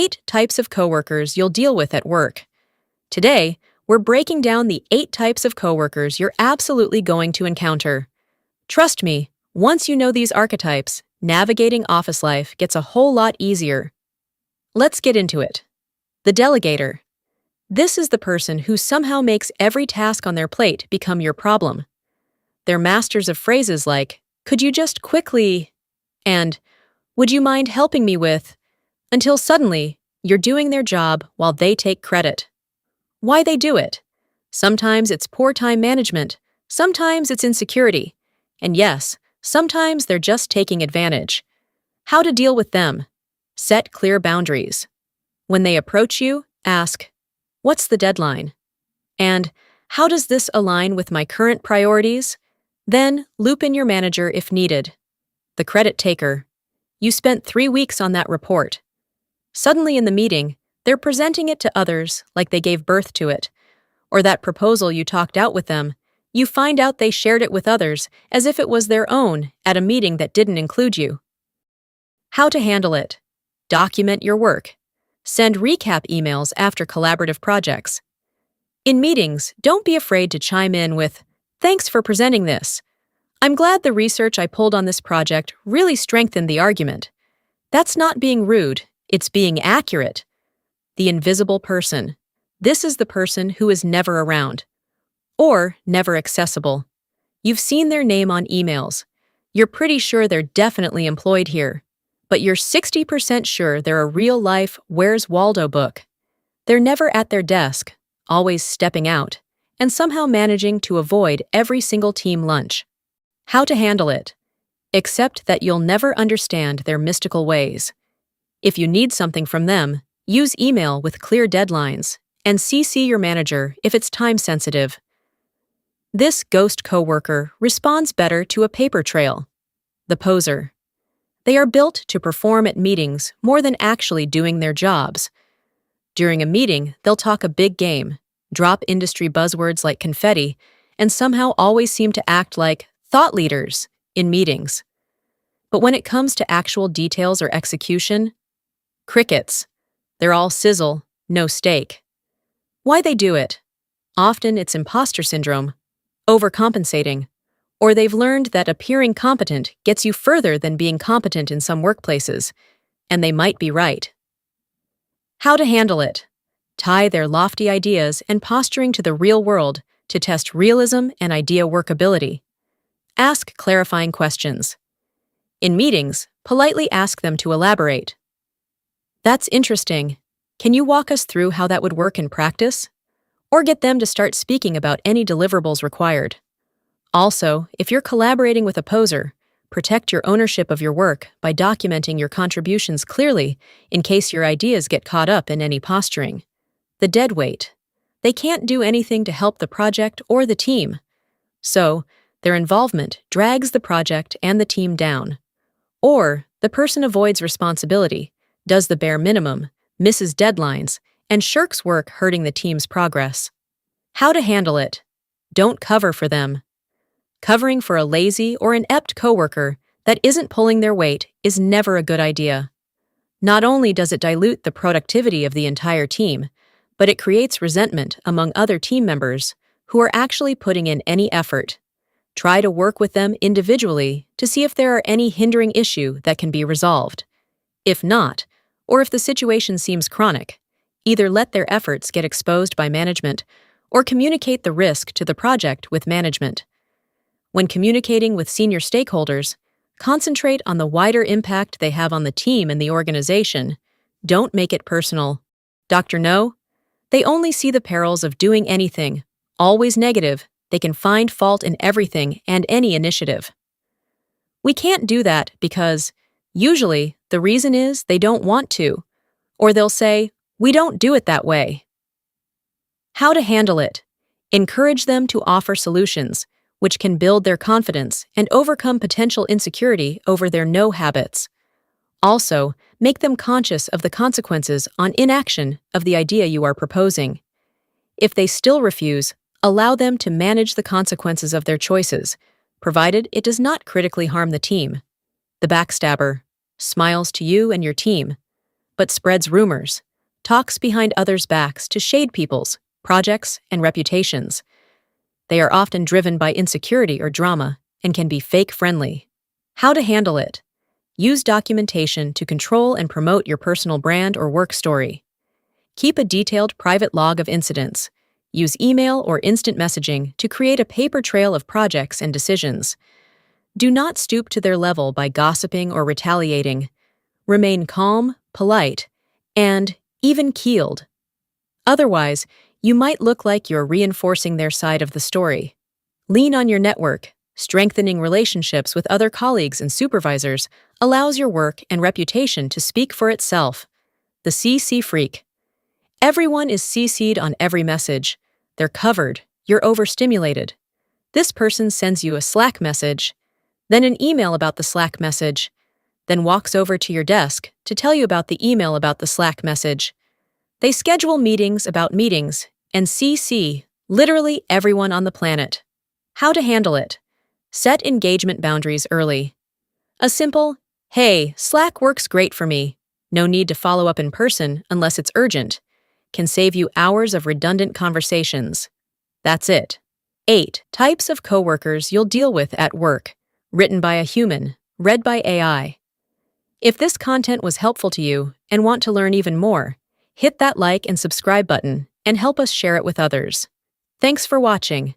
8 types of coworkers you'll deal with at work. Today, we're breaking down the 8 types of coworkers you're absolutely going to encounter. Trust me, once you know these archetypes, navigating office life gets a whole lot easier. Let's get into it. The delegator. This is the person who somehow makes every task on their plate become your problem. They're masters of phrases like, "Could you just quickly," and "Would you mind helping me with," until suddenly, you're doing their job while they take credit. Why they do it? Sometimes it's poor time management, sometimes it's insecurity, and yes, sometimes they're just taking advantage. How to deal with them? Set clear boundaries. When they approach you, ask, "What's the deadline?" And "How does this align with my current priorities?" Then loop in your manager if needed. The credit taker. You spent 3 weeks on that report. Suddenly in the meeting, they're presenting it to others like they gave birth to it. Or that proposal you talked out with them, you find out they shared it with others as if it was their own at a meeting that didn't include you. How to handle it? Document your work. Send recap emails after collaborative projects. In meetings, don't be afraid to chime in with, "Thanks for presenting this. I'm glad the research I pulled on this project really strengthened the argument." That's not being rude, it's being accurate. The invisible person. This is the person who is never around. Or never accessible. You've seen their name on emails. You're pretty sure they're definitely employed here. But you're 60% sure they're a real-life Where's Waldo book. They're never at their desk, always stepping out, and somehow managing to avoid every single team lunch. How to handle it? Accept that you'll never understand their mystical ways. If you need something from them, use email with clear deadlines, and CC your manager if it's time-sensitive. This ghost coworker responds better to a paper trail. The poser. They are built to perform at meetings more than actually doing their jobs. During a meeting, they'll talk a big game, drop industry buzzwords like confetti, and somehow always seem to act like thought leaders in meetings. But when it comes to actual details or execution, crickets. They're all sizzle, no steak. Why they do it? Often it's imposter syndrome, overcompensating, or they've learned that appearing competent gets you further than being competent in some workplaces, and they might be right. How to handle it? Tie their lofty ideas and posturing to the real world to test realism and idea workability. Ask clarifying questions. In meetings, politely ask them to elaborate. "That's interesting. Can you walk us through how that would work in practice?" Or get them to start speaking about any deliverables required. Also, if you're collaborating with a poser, protect your ownership of your work by documenting your contributions clearly in case your ideas get caught up in any posturing. The dead weight. They can't do anything to help the project or the team. So, their involvement drags the project and the team down. Or, the person avoids responsibility, does the bare minimum, misses deadlines, and shirks work hurting the team's progress. How to handle it? Don't cover for them. Covering for a lazy or inept coworker that isn't pulling their weight is never a good idea. Not only does it dilute the productivity of the entire team, but it creates resentment among other team members who are actually putting in any effort. Try to work with them individually to see if there are any hindering issue that can be resolved. If not, or if the situation seems chronic, either let their efforts get exposed by management or communicate the risk to the project with management. When communicating with senior stakeholders, concentrate on the wider impact they have on the team and the organization. Don't make it personal. Dr. No? They only see the perils of doing anything, always negative. They can find fault in everything and any initiative. We can't do that because, usually, the reason is they don't want to, or they'll say, "We don't do it that way." How to handle it? Encourage them to offer solutions, which can build their confidence and overcome potential insecurity over their no habits. Also, make them conscious of the consequences on inaction of the idea you are proposing. If they still refuse, allow them to manage the consequences of their choices, provided it does not critically harm the team. The backstabber smiles to you and your team. but spreads rumors, talks behind others' backs to shade people's projects and reputations. They are often driven by insecurity or drama and can be fake-friendly. How to handle it? Use documentation to control and promote your personal brand or work story. Keep a detailed private log of incidents. Use email or instant messaging to create a paper trail of projects and decisions. Do not stoop to their level by gossiping or retaliating. Remain calm, polite, and even-keeled. Otherwise, you might look like you're reinforcing their side of the story. Lean on your network. Strengthening relationships with other colleagues and supervisors allows your work and reputation to speak for itself. The CC freak. Everyone is CC'd on every message. They're covered. You're overstimulated. This person sends you a Slack message, then an email about the Slack message, then walks over to your desk to tell you about the email about the Slack message. They schedule meetings about meetings and CC literally everyone on the planet. How to handle it? Set engagement boundaries early. A simple, "Hey, Slack works great for me. No need to follow up in person unless it's urgent," can save you hours of redundant conversations. That's it. 8 types of coworkers you'll deal with at work. Written by a human, read by AI. If this content was helpful to you and want to learn even more, hit that like and subscribe button and help us share it with others. Thanks for watching.